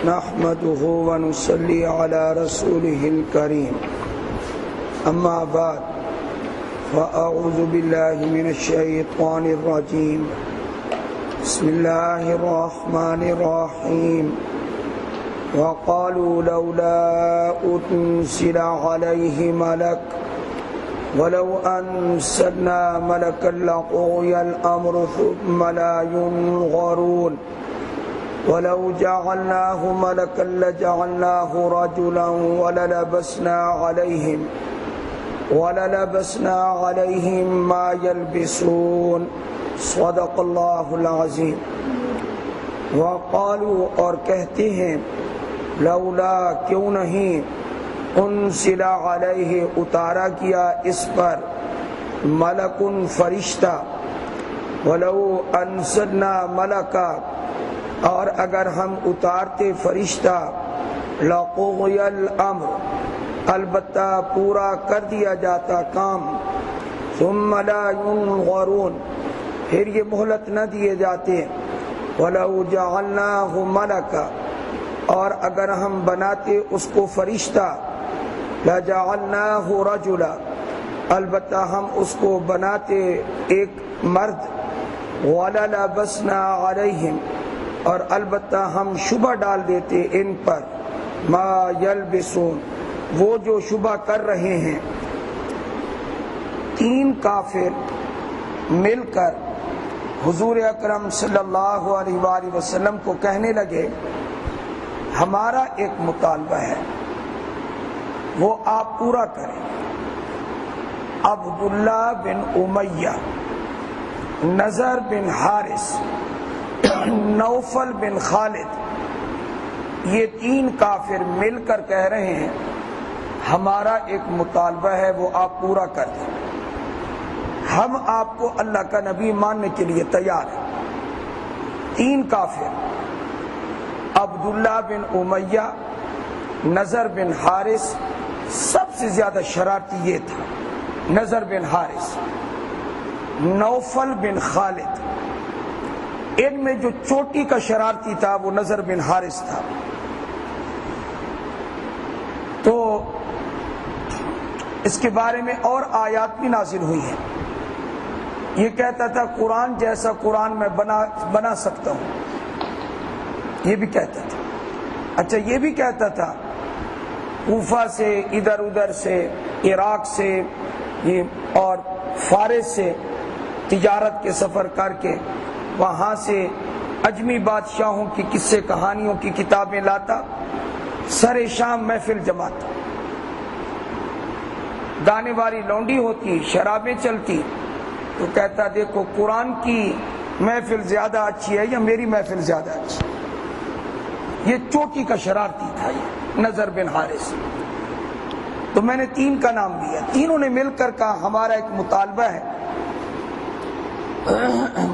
نحمده ونصلي على رسوله الكريم أما بعد فأعوذ بالله من الشيطان الرجيم بسم الله الرحمن الرحيم وقالوا لولا أنزل عليه ملك ولو أنزلنا ملكا لقضي الأمر ثم لا ينظرون ولو جعلناه ملكا لجعلناه رجلا وللبسنا عليهم ما يلبسون صدق اللہ العظیم. وقالوا اور کہتے ہیں لولا کیوں نہیں انزل علیہ اتارا کیا اس پر ملکن فرشتہ ولو انزلنا ملکا اور اگر ہم اتارتے فرشتہ لقضی الامر البتہ پورا کر دیا جاتا کام ثم لا ينظرون پھر یہ مہلت نہ دیے جاتے وَلَوْ جَعَلْنَاهُ مَلَكًا اور اگر ہم بناتے اس کو فرشتہ لَجَعَلْنَاهُ رَجُلًا البتہ ہم اس کو بناتے ایک مرد وَلَلَبَسْنَا عَلَيْهِمْ اور البتہ ہم شبہ ڈال دیتے ان پر ما یلبسون وہ جو شبہ کر رہے ہیں. تین کافر مل کر حضور اکرم صلی اللہ علیہ وآلہ وسلم کو کہنے لگے ہمارا ایک مطالبہ ہے وہ آپ پورا کریں. عبداللہ بن امیہ، نضر بن حارث، نوفل بن خالد، یہ تین کافر مل کر کہہ رہے ہیں ہمارا ایک مطالبہ ہے وہ آپ پورا کر دیں، ہم آپ کو اللہ کا نبی ماننے کے لیے تیار ہیں. تین کافر عبداللہ بن امیہ، نضر بن حارث، سب سے زیادہ شرارتی یہ تھا نضر بن حارث، نوفل بن خالد، ان میں جو چوٹی کا شرارتی تھا وہ نضر بن حارث تھا. تو اس کے بارے میں اور آیات بھی نازل ہوئی ہیں. یہ کہتا تھا قرآن جیسا قرآن میں بنا سکتا ہوں، یہ بھی کہتا تھا. اچھا یہ بھی کہتا تھا کوفہ سے ادھر ادھر سے عراق سے اور فارس سے تجارت کے سفر کر کے وہاں سے اجمی بادشاہوں کی قصے کہانیوں کی کتابیں لاتا، سر شام محفل جماتا، گانے والی لونڈی ہوتی، شرابیں چلتی، تو کہتا دیکھو قرآن کی محفل زیادہ اچھی ہے یا میری محفل زیادہ اچھی. یہ چوٹی کا شرارتی تھا یہ نضر بن حارث. تو میں نے تین کا نام لیا، تینوں نے مل کر کہا ہمارا ایک مطالبہ ہے.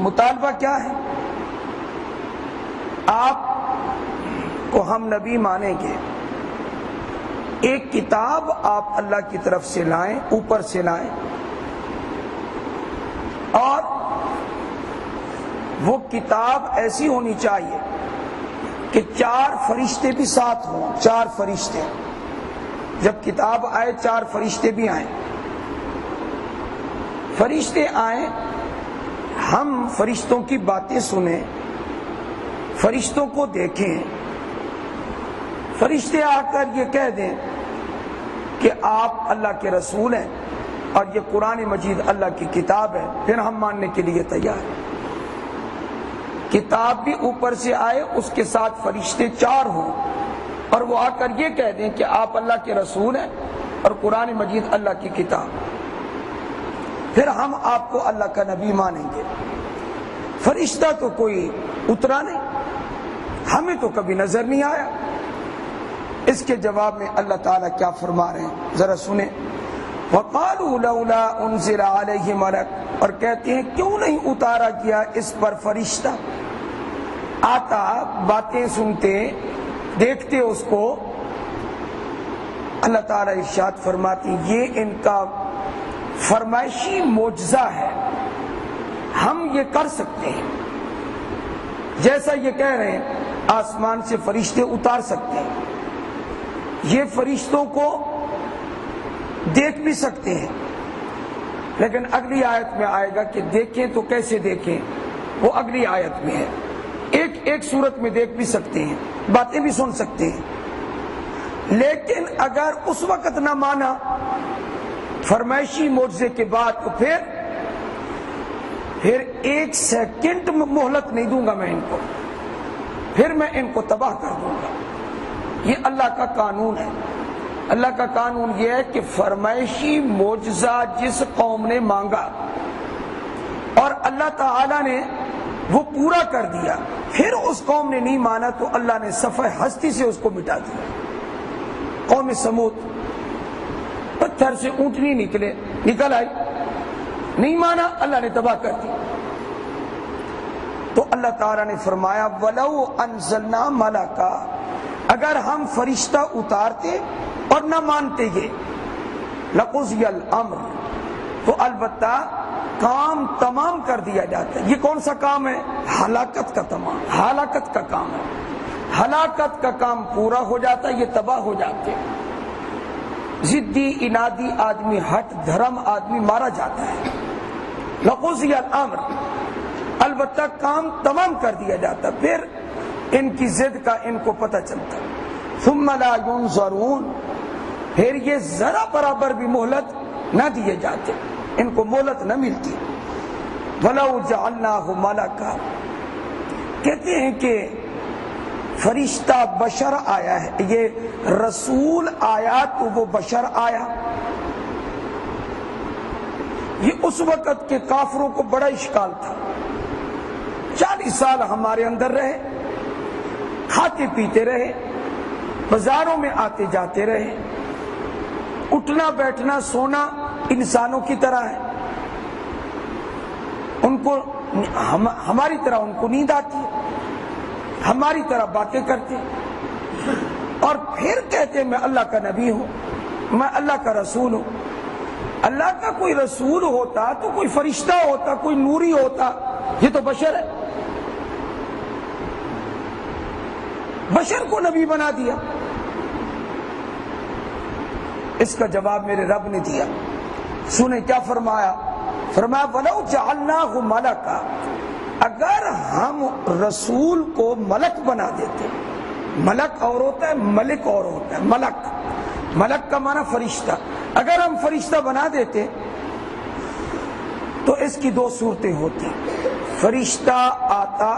مطالبہ کیا ہے؟ آپ کو ہم نبی مانیں گے، ایک کتاب آپ اللہ کی طرف سے لائیں، اوپر سے لائیں، اور وہ کتاب ایسی ہونی چاہیے کہ چار فرشتے بھی ساتھ ہوں. چار فرشتے جب کتاب آئے چار فرشتے بھی آئیں. فرشتے آئیں، ہم فرشتوں کی باتیں سنیں، فرشتوں کو دیکھیں، فرشتے آ کر یہ کہہ دیں کہ آپ اللہ کے رسول ہیں اور یہ قرآن مجید اللہ کی کتاب ہے، پھر ہم ماننے کے لیے تیار ہیں. کتاب بھی اوپر سے آئے، اس کے ساتھ فرشتے چار ہوں اور وہ آ کر یہ کہہ دیں کہ آپ اللہ کے رسول ہیں اور قرآن مجید اللہ کی کتاب، پھر ہم آپ کو اللہ کا نبی مانیں گے. فرشتہ تو کوئی اترا نہیں، ہمیں تو کبھی نظر نہیں آیا. اس کے جواب میں اللہ تعالیٰ کیا فرما رہے ہیں ذرا سنیں. وَقَالُوا لَوْلَا أُنزِلَ عَلَيْهِ مَلَكٌ اور کہتے ہیں کیوں نہیں اتارا کیا اس پر فرشتہ. آتا، باتیں سنتے، دیکھتے اس کو. اللہ تعالیٰ ارشاد فرماتی یہ ان کا فرمائشی معجزہ ہے، ہم یہ کر سکتے ہیں. جیسا یہ کہہ رہے ہیں آسمان سے فرشتے اتار سکتے ہیں، یہ فرشتوں کو دیکھ بھی سکتے ہیں، لیکن اگلی آیت میں آئے گا کہ دیکھیں تو کیسے دیکھیں، وہ اگلی آیت میں ہے۔ ایک صورت میں دیکھ بھی سکتے ہیں، باتیں بھی سن سکتے ہیں، لیکن اگر اس وقت نہ مانا فرمائشی معجزے کے بعد تو پھر 1 سیکنڈ مہلت نہیں دوں گا میں ان کو، پھر میں ان کو تباہ کر دوں گا۔ یہ اللہ کا قانون ہے۔ اللہ کا قانون یہ ہے کہ فرمائشی معجزہ جس قوم نے مانگا اور اللہ تعالی نے وہ پورا کر دیا، پھر اس قوم نے نہیں مانا تو اللہ نے صفحہ ہستی سے اس کو مٹا دیا۔ قوم سمود، پتھر سے اونٹنی نکل آئی، نہیں مانا، اللہ نے تباہ کر دی۔ تو اللہ تعالیٰ نے فرمایا وَلَوْ أَنزَلْنَا مَلَكًا، اگر ہم فرشتہ اتارتے اور نہ مانتے یہ لَقُضِيَ الْأَمْرُ، تو البتہ کام تمام کر دیا جاتا ہے۔ یہ کون سا کام ہے؟ ہلاکت کا تمام، ہلاکت کا کام ہے۔ ہلاکت کا کام پورا ہو جاتا ہے، یہ تباہ ہو جاتے ہیں۔ ضدی انادی آدمی، ہٹ دھرم آدمی مارا جاتا ہے۔ لَقُضِيَ الْأَمْرُ، البتہ کام تمام کر دیا جاتا، پھر ان کی ضد کا ان کو پتہ چلتا۔ ثُمَّ لَا يُنظَرُونَ، پھر یہ ذرا برابر بھی مہلت نہ دیے جاتے، ان کو مہلت نہ ملتی۔ وَلَوْ جَعَلْنَاهُ مَلَكًا، کہتے ہیں کہ فرشتہ بشر آیا ہے، یہ رسول آیا تو وہ بشر آیا۔ یہ اس وقت کے کافروں کو بڑا اشکال تھا۔ 40 سال ہمارے اندر رہے، کھاتے پیتے رہے، بازاروں میں آتے جاتے رہے، اٹھنا بیٹھنا سونا انسانوں کی طرح ہے، ان کو ہماری طرح ان کو نیند آتی ہے، ہماری طرح باتیں کرتے، اور پھر کہتے میں اللہ کا نبی ہوں، میں اللہ کا رسول ہوں۔ اللہ کا کوئی رسول ہوتا تو کوئی فرشتہ ہوتا، کوئی نوری ہوتا، یہ تو بشر ہے، بشر کو نبی بنا دیا۔ اس کا جواب میرے رب نے دیا، سنیں کیا فرمایا؟ فرمایا وَلَوْ جَعَلْنَاهُ مَلَكًا، اگر ہم رسول کو ملک بنا دیتے، ملک اور ہوتا ہے، ملک اور ہوتا ہے، ملک کا معنی فرشتہ، اگر ہم فرشتہ بنا دیتے تو اس کی 2 صورتیں ہوتی۔ فرشتہ آتا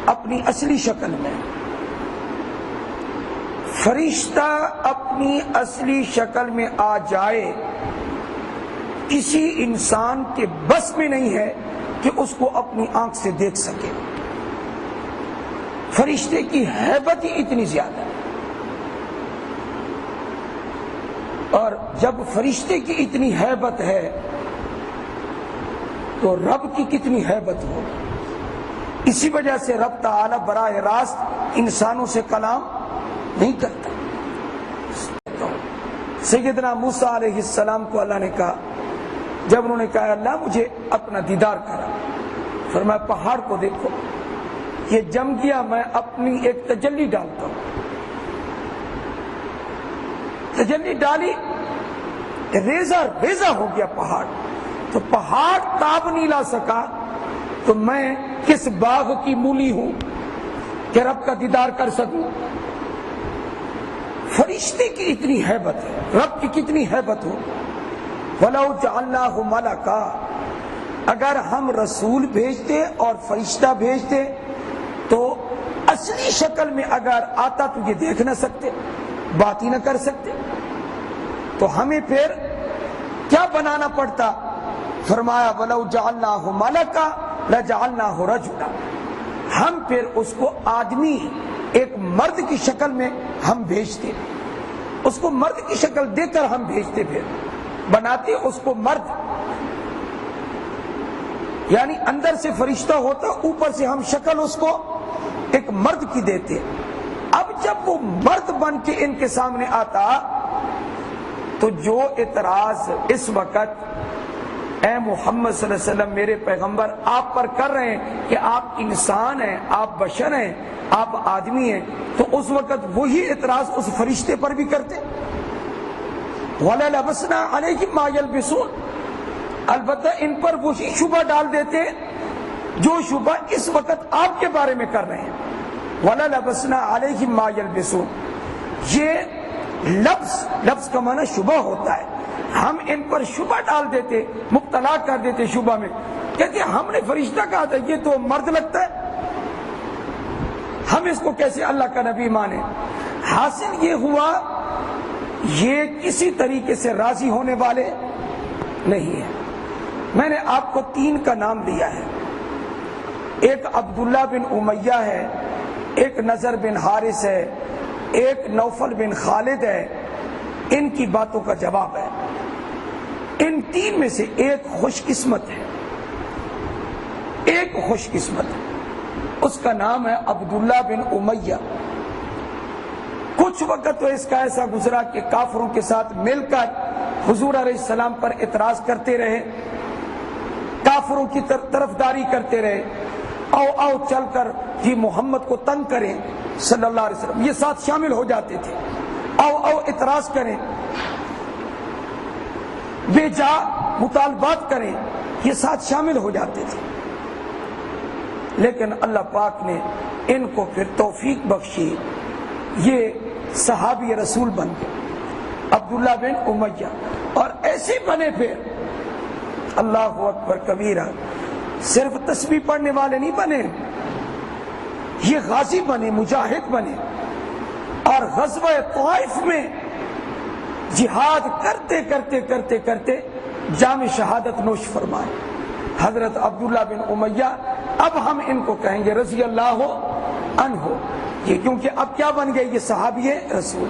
اپنی اصلی شکل میں، فرشتہ اپنی اصلی شکل میں آ جائے، کسی انسان کے بس میں نہیں ہے کہ اس کو اپنی آنکھ سے دیکھ سکے۔ فرشتے کی ہیبت ہی اتنی زیادہ ہے، اور جب فرشتے کی اتنی ہیبت ہے تو رب کی کتنی ہیبت ہو۔ اسی وجہ سے رب تعالی براہ راست انسانوں سے کلام نہیں کرتا۔ سیدنا موسیٰ علیہ السلام کو اللہ نے کہا، جب انہوں نے کہا اللہ مجھے اپنا دیدار کرا، فرمایا پہاڑ کو دیکھو، یہ جم گیا، میں اپنی ایک تجلی ڈالتا ہوں۔ تجلی ڈالی، ریزہ ہو گیا پہاڑ، تو پہاڑ تاب نہیں لا سکا، تو میں کس باغ کی مولی ہوں کہ رب کا دیدار کر سکوں۔ فرشتے کی اتنی ہیبت ہے، رب کی کتنی ہیبت ہو۔ وَلَوْ جَعَلْنَاهُ مَلَكًا، اگر ہم رسول بھیجتے اور فرشتہ بھیجتے تو اصلی شکل میں اگر آتا تو یہ دیکھ نہ سکتے، بات ہی نہ کر سکتے، تو ہمیں پھر کیا بنانا پڑتا؟ فرمایا وَلَوْ جَعَلْنَاهُ مَلَكًا لَجَعَلْنَاهُ رَجُلًا، ہم پھر اس کو آدمی، ایک مرد کی شکل میں ہم بھیجتے، اس کو مرد کی شکل دے کر ہم بھیجتے، پھر بناتے اس کو مرد، یعنی اندر سے فرشتہ ہوتا، اوپر سے ہم شکل اس کو ایک مرد کی دیتے۔ اب جب وہ مرد بن کے ان کے سامنے آتا تو جو اعتراض اس وقت اے محمد صلی اللہ علیہ وسلم میرے پیغمبر آپ پر کر رہے ہیں کہ آپ انسان ہیں، آپ بشر ہیں، آپ آدمی ہیں، تو اس وقت وہی اعتراض اس فرشتے پر بھی کرتے. وَلَلَبَسْنَا عَلَيْهِمْ مَا يَلْبِسُونَ، البتہ ان پر وہی شبہ ڈال دیتے جو شبہ اس وقت آپ کے بارے میں کر رہے ہیں. وَلَلَبَسْنَا عَلَيْهِمْ مَا يَلْبِسُونَ، یہ لفظ کا معنی شبہ ہوتا ہے. ہم ان پر شبہ ڈال دیتے، مبتلا کر دیتے شبہ میں، کہتے ہم نے فرشتہ کہا تھا، یہ تو مرد لگتا ہے، ہم اس کو کیسے اللہ کا نبی مانے. حاصل یہ ہوا یہ کسی طریقے سے راضی ہونے والے نہیں ہیں. میں نے آپ کو 3 کا نام دیا ہے، ایک عبداللہ بن امیہ ہے، ایک نضر بن حارث ہے، ایک نوفل بن خالد ہے. ان کی باتوں کا جواب ہے. ان 3 میں سے ایک خوش قسمت ہے، ایک خوش قسمت ہے، اس کا نام ہے عبداللہ بن امیہ. کچھ وقت تو اس کا ایسا گزرا کہ کافروں کے ساتھ مل کر حضور علیہ السلام پر اعتراض کرتے رہے، کافروں کی طرفداری کرتے رہے، آؤ چل کر یہ محمد کو تنگ کریں صلی اللہ علیہ وسلم، یہ ساتھ شامل ہو جاتے تھے. آؤ اعتراض کریں، بے جا مطالبات کریں، یہ ساتھ شامل ہو جاتے تھے. لیکن اللہ پاک نے ان کو پھر توفیق بخشی، یہ صحابی رسول بن گئے عبداللہ بن امیہ. اور ایسے بنے پھر اللہ اکبر کبیرہ، صرف تسبیح پڑھنے والے نہیں بنے، یہ غازی بنے، مجاہد بنے. اور غزوہ طائف میں جہاد کرتے کرتے کرتے کرتے جام شہادت نوش فرمائے حضرت عبداللہ بن امیہ. اب ہم ان کو کہیں گے رضی اللہ عنہ، یہ کیونکہ اب کیا بن گئے، یہ صحابی رسول.